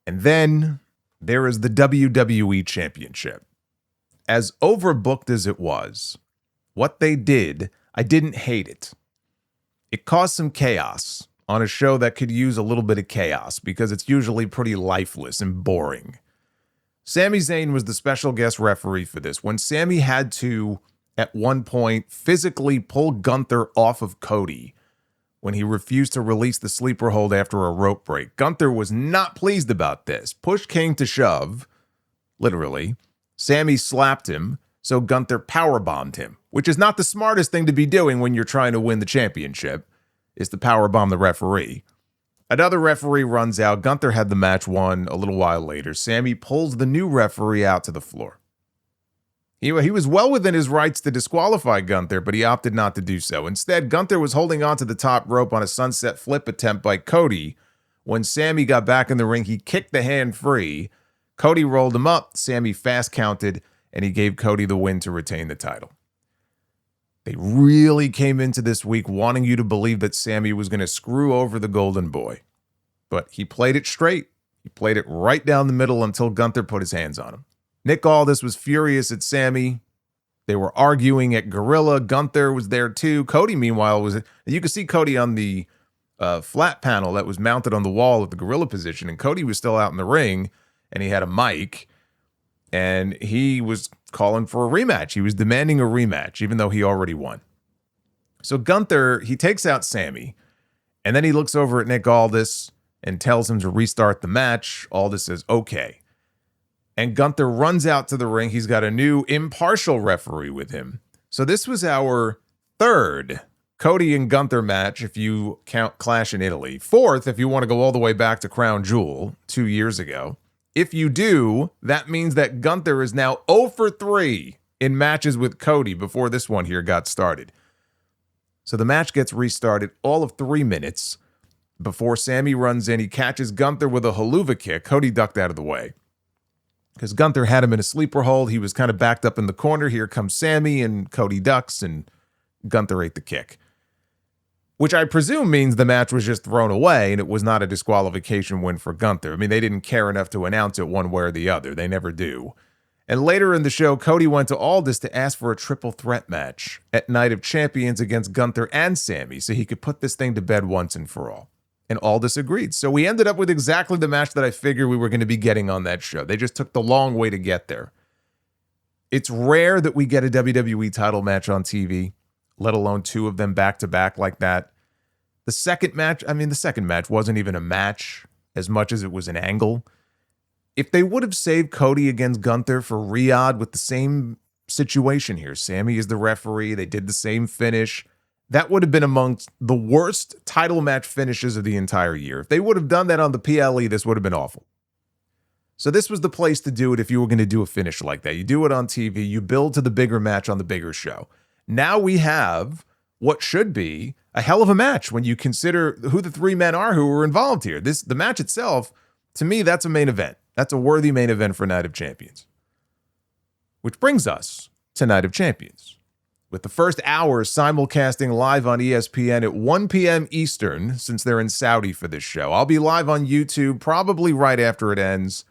And then there is the WWE Championship. As overbooked as it was, what they did, I didn't hate it. It caused some chaos on a show that could use a little bit of chaos because it's usually pretty lifeless and boring. Sami Zayn was the special guest referee for this. When Sami had to, at one point, physically pull Gunther off of Cody when he refused to release the sleeper hold after a rope break. Gunther was not pleased about this. Push came to shove, literally. Sami slapped him, so Gunther powerbombed him, which is not the smartest thing to be doing when you're trying to win the championship, is to powerbomb the referee. Another referee runs out. Gunther had the match won a little while later. Sami pulls the new referee out to the floor. He was well within his rights to disqualify Gunther, but he opted not to do so. Instead, Gunther was holding on to the top rope on a sunset flip attempt by Cody. When Sami got back in the ring, he kicked the hand free. Cody rolled him up. Sami fast counted, and he gave Cody the win to retain the title. They really came into this week wanting you to believe that Sami was going to screw over the Golden Boy. But he played it straight. He played it right down the middle until Gunther put his hands on him. Nick Aldis was furious at Sami. They were arguing at Gorilla. Gunther was there too. Cody, meanwhile, was... You could see Cody on the flat panel that was mounted on the wall at the Gorilla position, and Cody was still out in the ring, and he had a mic, and he was calling for a rematch. He was demanding a rematch, even though he already won. So Gunther, he takes out Sami, and then he looks over at Nick Aldis and tells him to restart the match. Aldis says, okay. And Gunther runs out to the ring. He's got a new impartial referee with him. So this was our third Cody and Gunther match, if you count Clash in Italy. Fourth, if you want to go all the way back to Crown Jewel 2 years ago. If you do, that means that Gunther is now 0 for 3 in matches with Cody before this one here got started. So the match gets restarted all of 3 minutes before Sami runs in. He catches Gunther with a haluva kick. Cody ducked out of the way because Gunther had him in a sleeper hold. He was kind of backed up in the corner. Here comes Sami, and Cody ducks, and Gunther ate the kick, which I presume means the match was just thrown away and it was not a disqualification win for Gunther. I mean, they didn't care enough to announce it one way or the other. They never do. And later in the show, Cody went to Aldis to ask for a triple threat match at Night of Champions against Gunther and Sami so he could put this thing to bed once and for all. And Aldis agreed. So we ended up with exactly the match that I figured we were going to be getting on that show. They just took the long way to get there. It's rare that we get a WWE title match on TV, let alone 2 of them back-to-back like that. The second match wasn't even a match as much as it was an angle. If they would have saved Cody against Gunther for Riyadh with the same situation here, Sami is the referee, they did the same finish, that would have been amongst the worst title match finishes of the entire year. If they would have done that on the PLE, this would have been awful. So this was the place to do it if you were going to do a finish like that. You do it on TV, you build to the bigger match on the bigger show. Now we have what should be a hell of a match when you consider who the 3 men are who were involved here. The match itself, to me, that's a main event. That's a worthy main event for Night of Champions. Which brings us to Night of Champions, with the first hour simulcasting live on ESPN at 1 p.m. Eastern, since they're in Saudi for this show. I'll be live on YouTube probably right after it ends.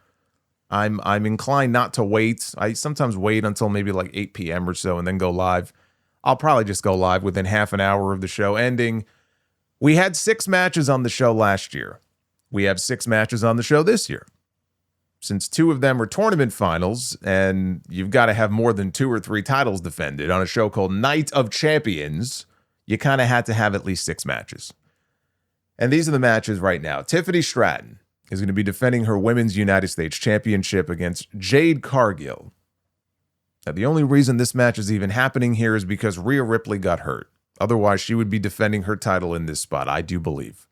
I'm inclined not to wait. I sometimes wait until maybe like 8 p.m. or so and then go live. I'll probably just go live within half an hour of the show ending. We had 6 matches on the show last year. We have 6 matches on the show this year. Since 2 of them are tournament finals, and you've got to have more than 2 or 3 titles defended on a show called Night of Champions, you kind of had to have at least 6 matches. And these are the matches right now. Tiffany Stratton is going to be defending her Women's United States Championship against Jade Cargill. Now, the only reason this match is even happening here is because Rhea Ripley got hurt. Otherwise, she would be defending her title in this spot, I do believe.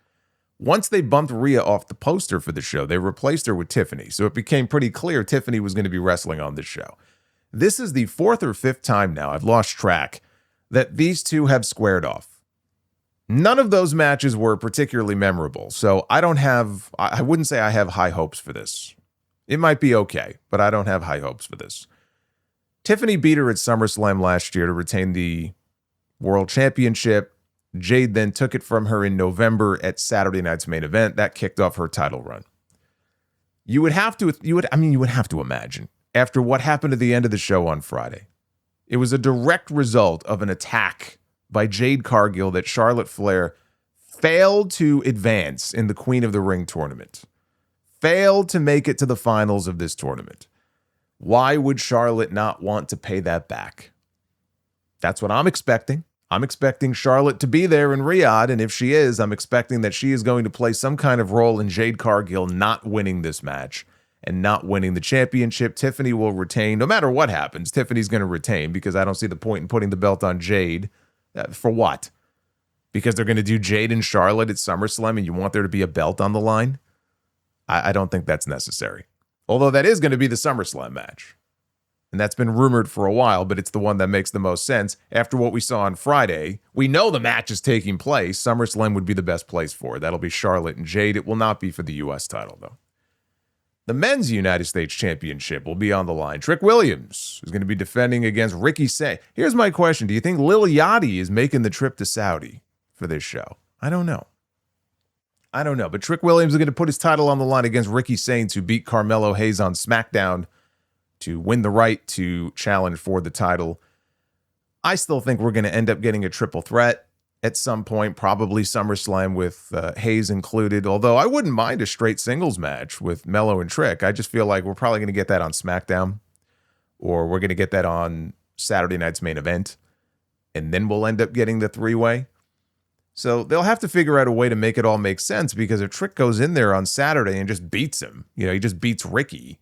Once they bumped Rhea off the poster for the show, they replaced her with Tiffany. So it became pretty clear Tiffany was going to be wrestling on this show. This is the 4th or 5th time now, I've lost track, that these two have squared off. None of those matches were particularly memorable. So I wouldn't say I have high hopes for this. It might be okay, but I don't have high hopes for this. Tiffany beat her at SummerSlam last year to retain the World Championship. Jade then took it from her in November at Saturday night's main event. That kicked off her title run. You would have to imagine after what happened at the end of the show on Friday. It was a direct result of an attack by Jade Cargill that Charlotte Flair failed to advance in the Queen of the Ring tournament. Failed to make it to the finals of this tournament. Why would Charlotte not want to pay that back? That's what I'm expecting. I'm expecting Charlotte to be there in Riyadh, and if she is, I'm expecting that she is going to play some kind of role in Jade Cargill not winning this match and not winning the championship. Tiffany will retain. No matter what happens, Tiffany's going to retain because I don't see the point in putting the belt on Jade. For what? Because they're going to do Jade and Charlotte at SummerSlam and you want there to be a belt on the line? I don't think that's necessary. Although that is going to be the SummerSlam match. And that's been rumored for a while, but it's the one that makes the most sense. After what we saw on Friday, we know the match is taking place. SummerSlam would be the best place for it. That'll be Charlotte and Jade. It will not be for the U.S. title, though. The men's United States Championship will be on the line. Trick Williams is going to be defending against Ricky Say. Here's my question. Do you think Lil Yachty is making the trip to Saudi for this show? I don't know. But Trick Williams is going to put his title on the line against Ricky Sainz, who beat Carmelo Hayes on Smackdown to win the right to challenge for the title. I still think we're going to end up getting a triple threat at some point, probably SummerSlam with Hayes included, although I wouldn't mind a straight singles match with Melo and Trick. I just feel like we're probably going to get that on SmackDown, or we're going to get that on Saturday night's main event, and then we'll end up getting the three-way. So they'll have to figure out a way to make it all make sense, because if Trick goes in there on Saturday and just beats him, he just beats Ricky,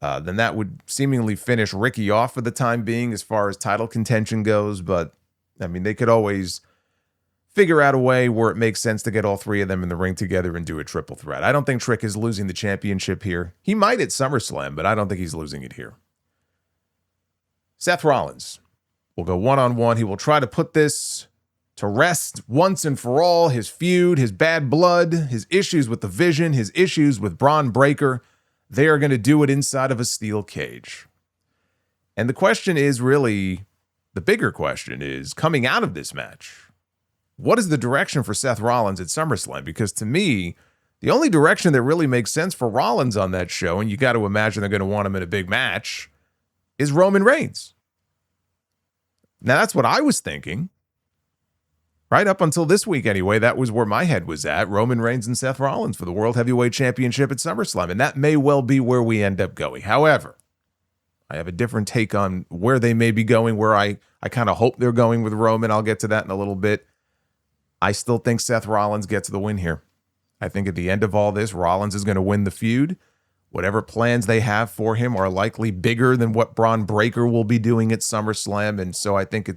then that would seemingly finish Ricky off for the time being as far as title contention goes. But, they could always figure out a way where it makes sense to get all three of them in the ring together and do a triple threat. I don't think Trick is losing the championship here. He might at SummerSlam, but I don't think he's losing it here. Seth Rollins will go one-on-one. He will try to put this to rest once and for all. His feud, his bad blood, his issues with the Vision, his issues with Braun Breaker. They are going to do it inside of a steel cage. And the question is really, the bigger question is, coming out of this match, what is the direction for Seth Rollins at SummerSlam? Because to me, the only direction that really makes sense for Rollins on that show, and you got to imagine they're going to want him in a big match, is Roman Reigns. Now, that's what I was thinking. Right up until this week, anyway, that was where my head was at. Roman Reigns and Seth Rollins for the World Heavyweight Championship at SummerSlam. And that may well be where we end up going. However, I have a different take on where they may be going, where I kind of hope they're going with Roman. I'll get to that in a little bit. I still think Seth Rollins gets the win here. I think at the end of all this, Rollins is going to win the feud. Whatever plans they have for him are likely bigger than what Braun Breaker will be doing at SummerSlam. And so I think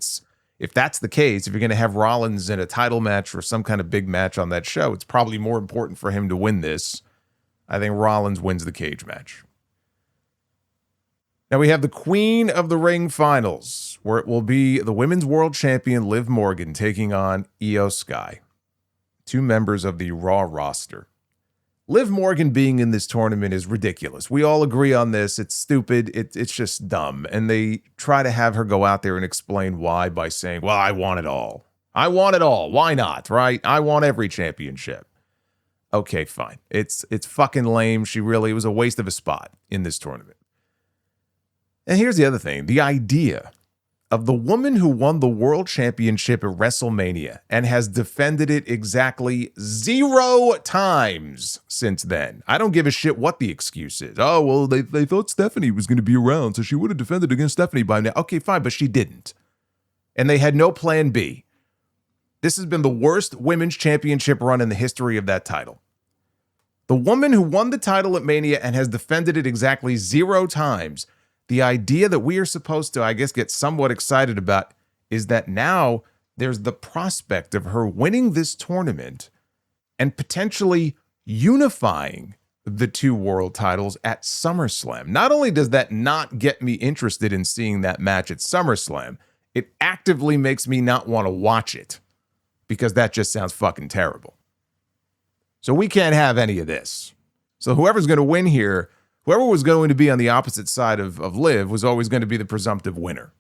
if that's the case, if you're going to have Rollins in a title match or some kind of big match on that show, it's probably more important for him to win this. I think Rollins wins the cage match. Now we have the Queen of the Ring finals, where it will be the Women's World Champion Liv Morgan taking on Io Sky, two members of the Raw roster. Liv Morgan being in this tournament is ridiculous. We all agree on this. It's stupid. It's just dumb. And they try to have her go out there and explain why by saying, well, I want it all. I want it all. Why not, right? I want every championship. Okay, fine. It's fucking lame. It was a waste of a spot in this tournament. And here's the other thing. The idea of the woman who won the world championship at WrestleMania and has defended it exactly 0 times since then. I don't give a shit what the excuse is. Oh, well, they thought Stephanie was going to be around, so she would have defended against Stephanie by now. Okay, fine, but she didn't. And they had no plan B. This has been the worst women's championship run in the history of that title. The woman who won the title at Mania and has defended it exactly 0 times. The idea that we are supposed to, I guess, get somewhat excited about is that now there's the prospect of her winning this tournament and potentially unifying the two world titles at SummerSlam. Not only does that not get me interested in seeing that match at SummerSlam, it actively makes me not want to watch it because that just sounds fucking terrible. So we can't have any of this. So whoever's going to win here, whoever was going to be on the opposite side of Liv was always going to be the presumptive winner.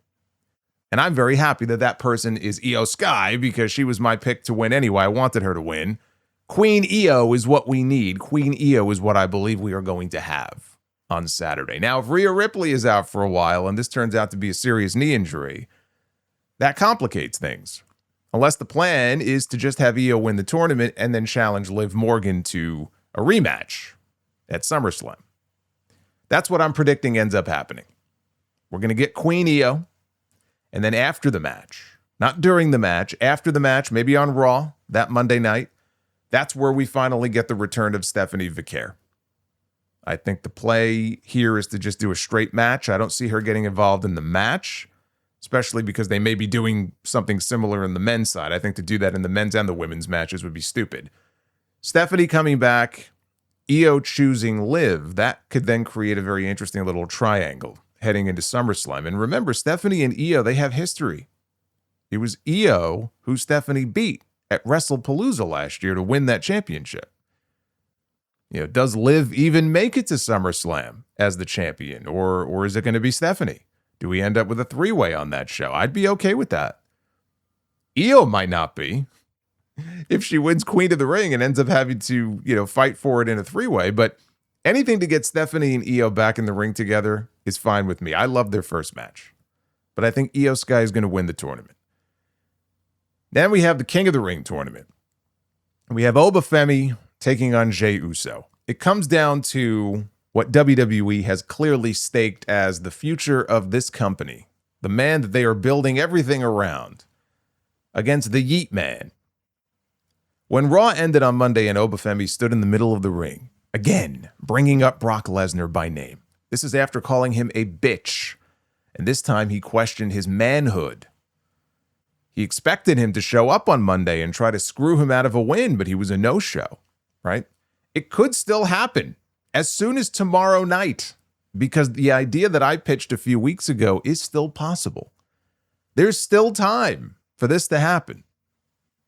And I'm very happy that person is Io Sky because she was my pick to win anyway. I wanted her to win. Queen Io is what we need. Queen Io is what I believe we are going to have on Saturday. Now, if Rhea Ripley is out for a while and this turns out to be a serious knee injury, that complicates things. Unless the plan is to just have Io win the tournament and then challenge Liv Morgan to a rematch at SummerSlam. That's what I'm predicting ends up happening. We're going to get Queen Io, and then after the match, not during the match, after the match, maybe on Raw that Monday night, that's where we finally get the return of Stephanie Vicaire. I think the play here is to just do a straight match. I don't see her getting involved in the match, especially because they may be doing something similar in the men's side. I think to do that in the men's and the women's matches would be stupid. Stephanie coming back, Io choosing Liv, that could then create a very interesting little triangle heading into SummerSlam. And remember, Stephanie and Io, they have history. It was Io who Stephanie beat at WrestlePalooza last year to win that championship. Does Liv even make it to SummerSlam as the champion? Or is it going to be Stephanie? Do we end up with a three-way on that show? I'd be okay with that. Io might not be if she wins Queen of the Ring and ends up having to, fight for it in a three-way. But anything to get Stephanie and Io back in the ring together is fine with me. I love their first match. But I think Io Sky is going to win the tournament. Then we have the King of the Ring tournament. We have Obafemi taking on Jey Uso. It comes down to what WWE has clearly staked as the future of this company, the man that they are building everything around, against the Yeet Man. When Raw ended on Monday and Obafemi stood in the middle of the ring, again, bringing up Brock Lesnar by name. This is after calling him a bitch, and this time he questioned his manhood. He expected him to show up on Monday and try to screw him out of a win, but he was a no-show, right? It could still happen as soon as tomorrow night, because the idea that I pitched a few weeks ago is still possible. There's still time for this to happen.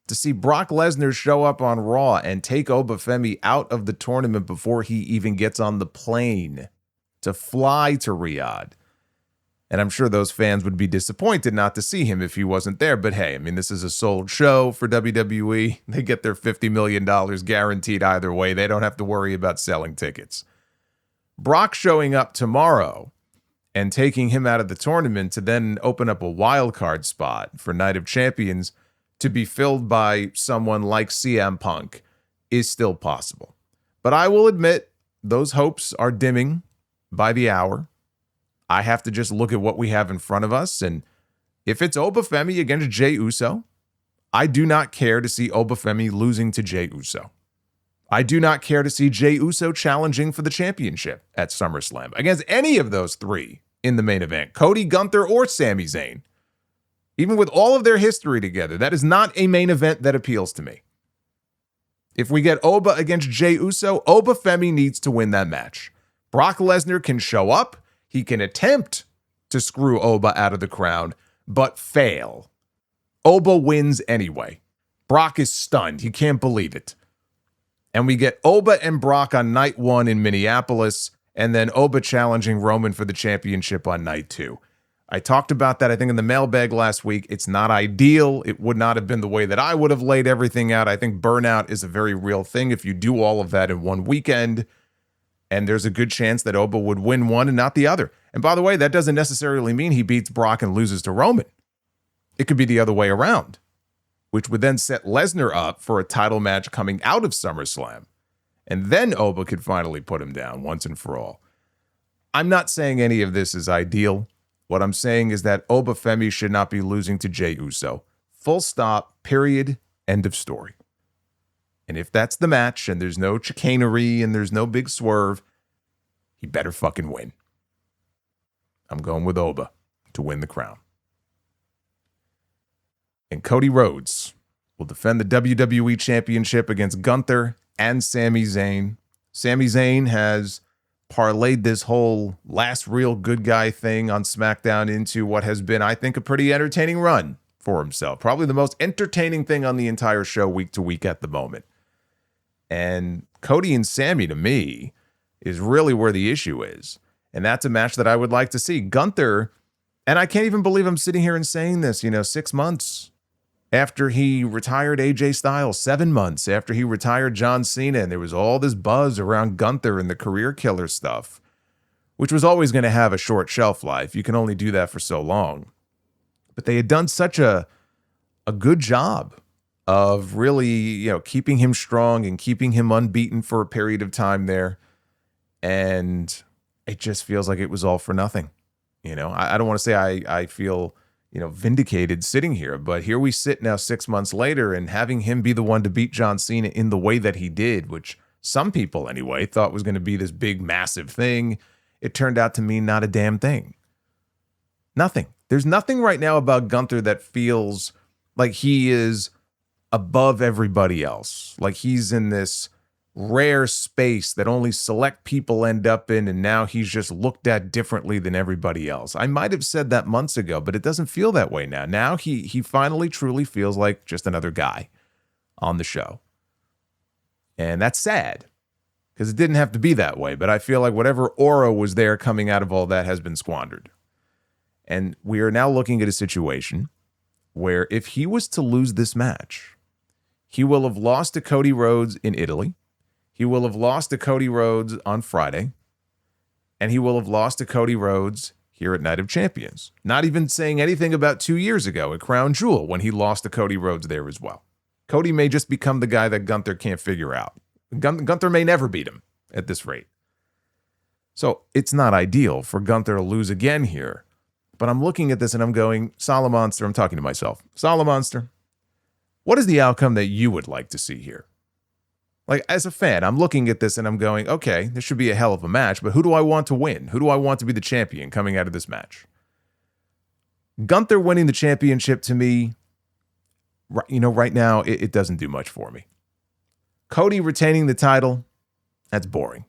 To see Brock Lesnar show up on Raw and take Obafemi out of the tournament before he even gets on the plane to fly to Riyadh. And I'm sure those fans would be disappointed not to see him if he wasn't there. But hey, this is a sold show for WWE. They get their $50 million guaranteed either way. They don't have to worry about selling tickets. Brock showing up tomorrow and taking him out of the tournament to then open up a wild card spot for Night of Champions to be filled by someone like CM Punk is still possible. But I will admit, those hopes are dimming by the hour. I have to just look at what we have in front of us, and if it's Obafemi against Jey Uso, I do not care to see Obafemi losing to Jey Uso. I do not care to see Jey Uso challenging for the championship at SummerSlam against any of those three in the main event, Cody, Gunther, or Sami Zayn. Even with all of their history together, that is not a main event that appeals to me. If we get Oba against Jey Uso, Obafemi needs to win that match. Brock Lesnar can show up. He can attempt to screw Oba out of the crown, but fail. Oba wins anyway. Brock is stunned. He can't believe it. And we get Oba and Brock on night 1 in Minneapolis, and then Oba challenging Roman for the championship on night 2. I talked about that, I think, in the mailbag last week. It's not ideal. It would not have been the way that I would have laid everything out. I think burnout is a very real thing if you do all of that in one weekend. And there's a good chance that Oba would win one and not the other. And by the way, that doesn't necessarily mean he beats Brock and loses to Roman. It could be the other way around, which would then set Lesnar up for a title match coming out of SummerSlam. And then Oba could finally put him down once and for all. I'm not saying any of this is ideal. What I'm saying is that Obafemi should not be losing to Jey Uso. Full stop, period, end of story. And if that's the match and there's no chicanery and there's no big swerve, he better fucking win. I'm going with Oba to win the crown. And Cody Rhodes will defend the WWE Championship against Gunther and Sami Zayn. Sami Zayn has parlayed this whole last real good guy thing on Smackdown into what has been, I think, a pretty entertaining run for himself. Probably the most entertaining thing on the entire show week to week at the moment. And Cody and Sami, to me, is really where the issue is. And that's a match that I would like to see. Gunther, and I can't even believe I'm sitting here and saying this, 6 months After he retired AJ Styles, 7 months after he retired John Cena, and there was all this buzz around Gunther and the career killer stuff, which was always going to have a short shelf life. You can only do that for so long. But they had done such a good job of really, keeping him strong and keeping him unbeaten for a period of time there. And it just feels like it was all for nothing. I don't want to say I feel, vindicated sitting here, but here we sit now 6 months later and having him be the one to beat John Cena in the way that he did, which some people anyway thought was going to be this big, massive thing. It turned out to mean not a damn thing. Nothing. There's nothing right now about Gunther that feels like he is above everybody else. Like he's in this rare space that only select people end up in, and now he's just looked at differently than everybody else. I might have said that months ago, but it doesn't feel that way now. Now he finally truly feels like just another guy on the show. And that's sad, because it didn't have to be that way, but I feel like whatever aura was there coming out of all that has been squandered. And we are now looking at a situation where if he was to lose this match, he will have lost to Cody Rhodes in Italy. He will have lost to Cody Rhodes on Friday. And he will have lost to Cody Rhodes here at Night of Champions. Not even saying anything about 2 years ago at Crown Jewel when he lost to Cody Rhodes there as well. Cody may just become the guy that Gunther can't figure out. Gunther may never beat him at this rate. So it's not ideal for Gunther to lose again here. But I'm looking at this and I'm going, Solomonster, I'm talking to myself. Solomonster, what is the outcome that you would like to see here? Like, as a fan, I'm looking at this and I'm going, okay, this should be a hell of a match, but who do I want to win? Who do I want to be the champion coming out of this match? Gunther winning the championship to me, right now, it doesn't do much for me. Cody retaining the title, that's boring.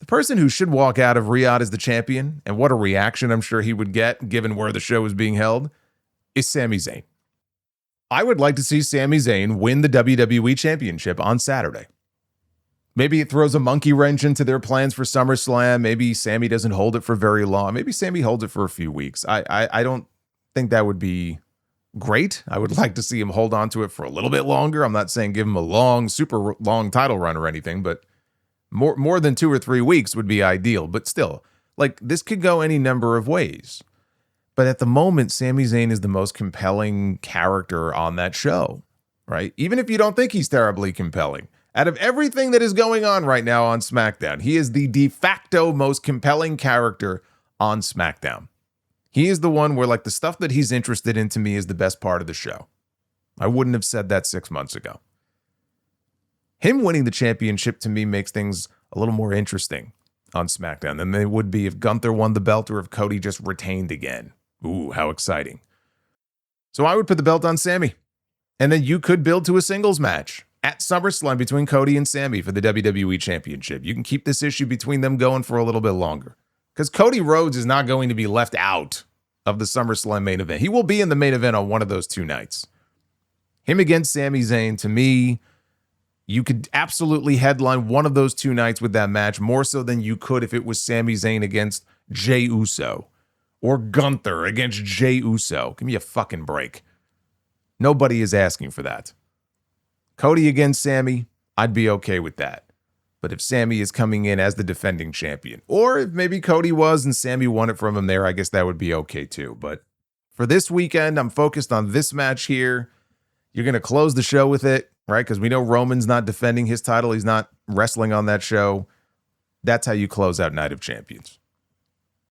The person who should walk out of Riyadh as the champion, and what a reaction I'm sure he would get given where the show is being held, is Sami Zayn. I would like to see Sami Zayn win the WWE Championship on Saturday. Maybe it throws a monkey wrench into their plans for SummerSlam. Maybe Sami doesn't hold it for very long. Maybe Sami holds it for a few weeks. I don't think that would be great. I would like to see him hold on to it for a little bit longer. I'm not saying give him a long, super long title run or anything, but more than 2 or 3 weeks would be ideal. But still, like, this could go any number of ways. But at the moment, Sami Zayn is the most compelling character on that show, right? Even if you don't think he's terribly compelling. Out of everything that is going on right now on SmackDown, he is the de facto most compelling character on SmackDown. He is the one where, like, the stuff that he's interested in to me is the best part of the show. I wouldn't have said that 6 months ago. Him winning the championship to me makes things a little more interesting on SmackDown than they would be if Gunther won the belt or if Cody just retained again. Ooh, how exciting. So I would put the belt on Sami. And then you could build to a singles match at SummerSlam between Cody and Sami for the WWE Championship. You can keep this issue between them going for a little bit longer. Because Cody Rhodes is not going to be left out of the SummerSlam main event. He will be in the main event on one of those 2 nights. Him against Sami Zayn, to me, you could absolutely headline one of those 2 nights with that match, more so than you could if it was Sami Zayn against Jey Uso. Or Gunther against Jey Uso. Give me a fucking break. Nobody is asking for that. Cody against Sami, I'd be okay with that. But if Sami is coming in as the defending champion, or if maybe Cody was and Sami won it from him there, I guess that would be okay too. But for this weekend, I'm focused on this match here. You're going to close the show with it, right? Because we know Roman's not defending his title. He's not wrestling on that show. That's how you close out Night of Champions.